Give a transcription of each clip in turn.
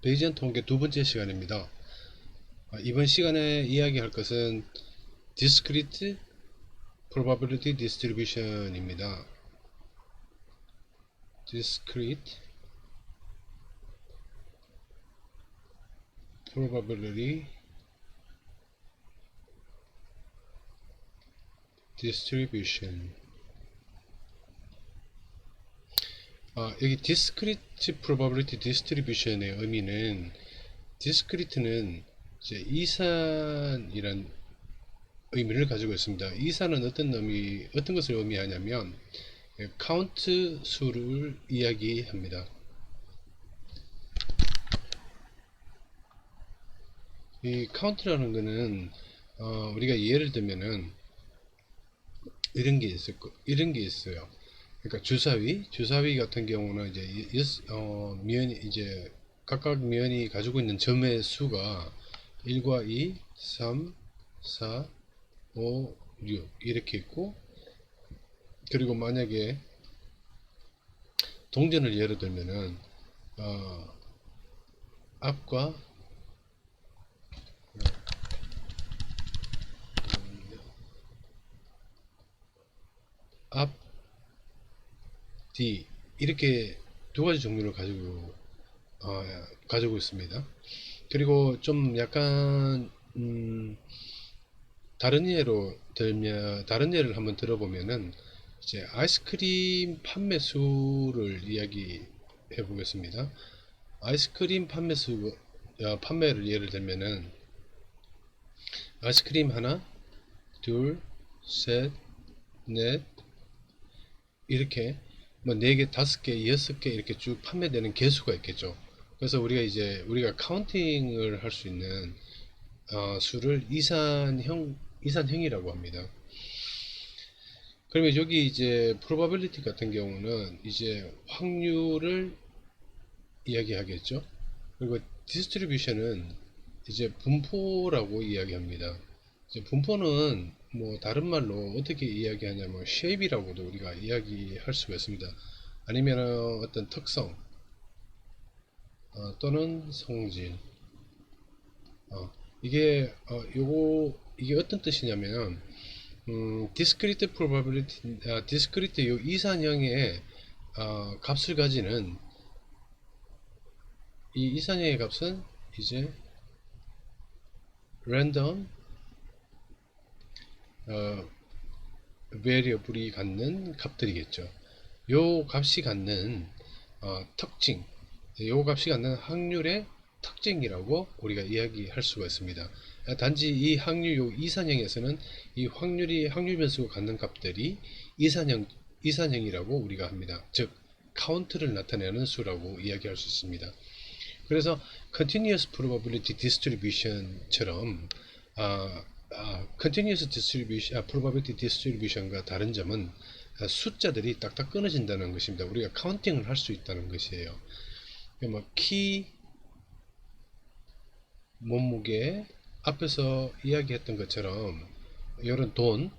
베이지언 통계 두 번째 시간입니다. 이번 시간에 이야기할 것은 Discrete Probability Distribution입니다. Discrete Probability Distribution. 여기 Discrete Probability Distribution의 의미는, Discrete는 이제 이산이란 의미를 가지고 있습니다. 이산은 어떤 것을 의미하냐면 카운트 수를 이야기합니다. 이 카운트라는 거는 우리가 예를 들면은 이런 게 있어요. 그러니까 주사위 같은 경우는 이제 면이 이제 각각 면이 가지고 있는 점의 수가 1과 2, 3, 4, 5, 6 이렇게 있고, 그리고 만약에 동전을 예를 들면은 어, 앞과 앞, 뒤 이렇게 두 가지 종류를 어, 가지고 있습니다. 그리고 좀 약간 다른 예를 한번 들어보면은 이제 아이스크림 판매수를 이야기해 보겠습니다. 아이스크림 판매를 예를 들면은 아이스크림 하나, 둘, 셋, 넷 이렇게 뭐 네 개, 다섯 개, 여섯 개 이렇게 쭉 판매되는 개수가 있겠죠. 그래서 우리가 카운팅을 할 수 있는 수를 이산형이라고 합니다. 그러면 여기 이제 probability 같은 경우는 이제 확률을 이야기하겠죠. 그리고 distribution은 이제 분포라고 이야기합니다. 이제 분포는 뭐 다른 말로 어떻게 이야기하냐면 shape이라고도 우리가 이야기할 수가 있습니다. 아니면 어떤 특성 또는 성질. 이게 어떤 뜻이냐면 discrete 요 이산형의 값을 가지는 이 이산형의 값은 이제 random 어, variable이 갖는 값들이겠죠. 요 값이 갖는 특징, 요 값이 갖는 확률의 특징이라고 우리가 이야기할 수가 있습니다. 단지 이 요 이산형에서는 이 확률 변수가 갖는 값들이 이산형이라고 우리가 합니다. 즉 카운트를 나타내는 수라고 이야기할 수 있습니다. 그래서 continuous probability distribution처럼 continuous probability distribution과 다른 점은 숫자들이 딱딱 끊어진다는 것입니다. 우리가 카운팅을 할 수 있다는 것이에요. 뭐 몸무게, 앞에서 이야기했던 것처럼 이런 돈,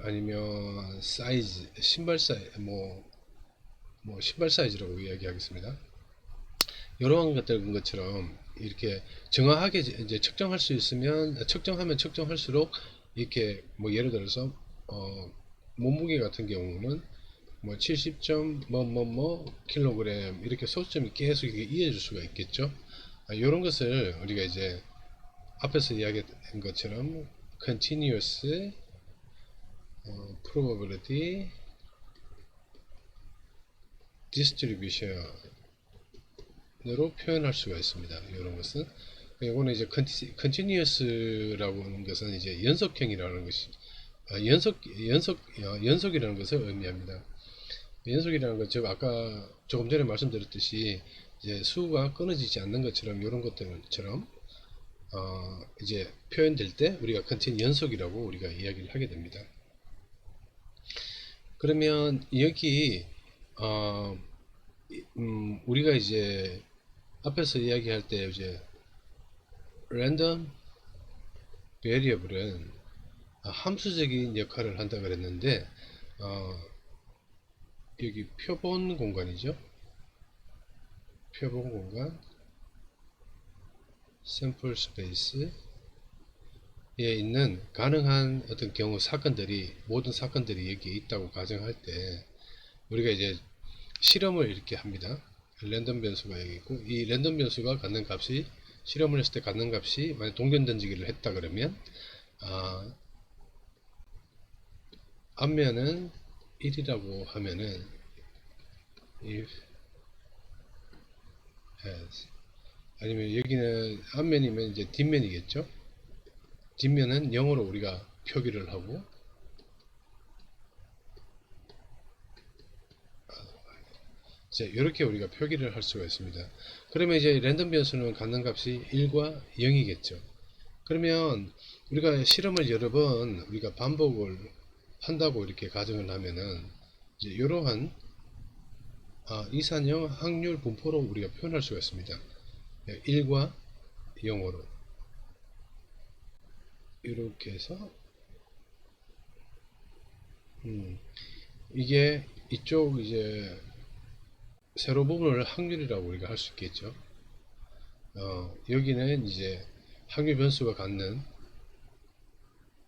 아니면 사이즈, 신발 사이즈라고 이야기하겠습니다. 이러한 것처럼 이렇게 정확하게 이제 측정할 수 있으면, 측정하면 측정할수록 이렇게 뭐 예를 들어서 몸무게 같은 경우는 뭐 70점 뭐뭐뭐 킬로그램 이렇게 소수점이 계속 이렇게 이어질 수가 있겠죠. 이런 것을 우리가 이제 앞에서 이야기한 것처럼 continuous probability distribution으로 표현할 수가 있습니다. 이런 것은 이거는 이제 continuous라고 하는 것은 이제 연속형이라는 것이 연속이라는 것을 의미합니다. 연속이라는 것, 즉 아까 조금 전에 말씀드렸듯이 이제 수가 끊어지지 않는 것처럼 이런 것들처럼 이제 표현될 때 우리가 컨티뉴 연속이라고 우리가 이야기를 하게 됩니다. 그러면 여기 어, 우리가 이제 앞에서 이야기할 때 이제 랜덤 베리어블은 함수적인 역할을 한다 그랬는데 어, 여기 표본 공간이죠. 표본 공간 샘플 스페이스에 있는 가능한 어떤 경우 사건들이 모든 사건들이 여기에 있다고 가정할 때 우리가 이제 실험을 이렇게 합니다. 랜덤 변수가 여기 있고 이 랜덤 변수가 갖는 값이 실험을 했을 때 갖는 값이 만약 동전 던지기를 했다 그러면 앞면은 1이라고 하면은 if has 아니면 여기는 앞면이면 이제 뒷면이겠죠. 뒷면은 0으로 우리가 표기를 하고 이제 이렇게 우리가 표기를 할 수가 있습니다. 그러면 이제 랜덤 변수는 갖는 값이 1과 0이겠죠. 그러면 우리가 실험을 여러 번 우리가 반복을 한다고 이렇게 가정을 하면은 이제 이러한 이산형 확률 분포로 우리가 표현할 수가 있습니다. 1과 0으로 이렇게 해서 이게 이쪽 이제 세로 부분을 확률이라고 우리가 할 수 있겠죠. 여기는 이제 확률 변수가 갖는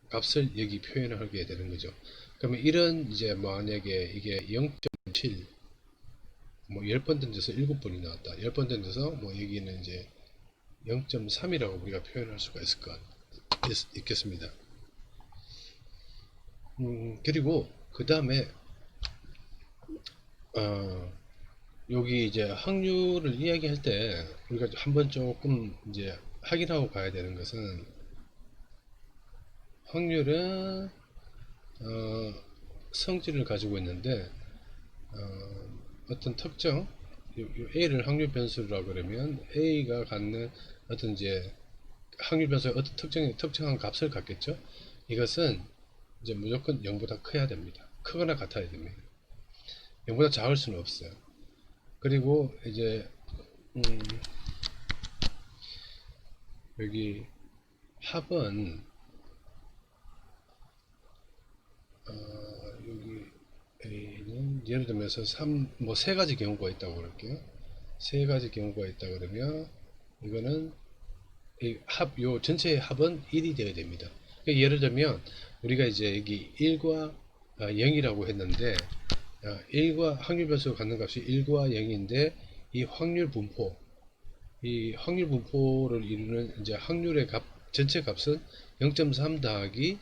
값을 여기 표현을 하게 되는 거죠. 그러면 이런 이제 만약에 이게 0.7 뭐 10번 던져서 7번이 나왔다. 10번 던져서 뭐 여기는 이제 0.3이라고 우리가 표현할 수가 있겠습니다. 그리고 그 다음에 여기 이제 확률을 이야기할 때 우리가 한번 조금 이제 확인하고 가야 되는 것은 확률은 성질을 가지고 있는데 어떤 특정 A를 확률 변수라고 그러면 A가 갖는 어떤 이제 확률 변수의 어떤 특정한 값을 갖겠죠. 이것은 이제 무조건 0보다 커야 됩니다. 크거나 같아야 됩니다. 0보다 작을 수는 없어요. 그리고 이제 여기 합은 여기 A는 예를 들면서 3, 세 가지 경우가 있다고 그럴게요. 세 가지 경우가 있다 그러면 이거는 요 전체의 합은 1이 되어야 됩니다. 그러니까 예를 들면 우리가 이제 여기 1과 0이라고 했는데 1과 확률 변수가 갖는 값이 1과 0인데 이 확률 분포를 이루는 이제 확률의 전체 값은 0.3 더하기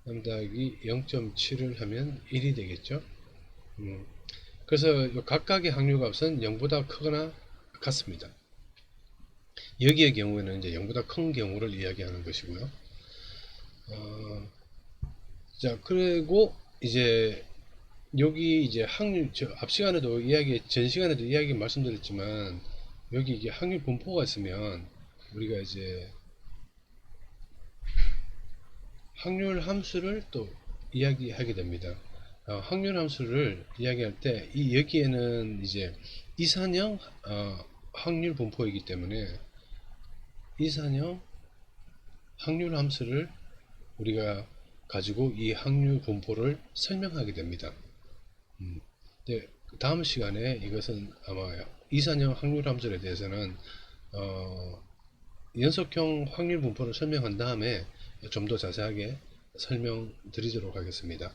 0.7을 하면 1이 되겠죠. 그래서 각각의 확률 값은 0보다 크거나 같습니다. 여기의 경우에는 이제 0보다 큰 경우를 이야기하는 것이고요. 자, 그리고 이제 여기 이제 확률, 앞 시간에도 전 시간에도 이야기 말씀드렸지만, 여기 이게 확률 분포가 있으면, 우리가 이제 확률 함수를 또 이야기하게 됩니다. 확률 함수를 이야기할 때, 여기에는 이제 이산형, 확률 분포이기 때문에, 이산형 확률 함수를 우리가 가지고 이 확률 분포를 설명하게 됩니다. 네, 다음 시간에 이것은 아마 이산형 확률 함수에 대해서는 연속형 확률 분포를 설명한 다음에 좀 더 자세하게 설명드리도록 하겠습니다.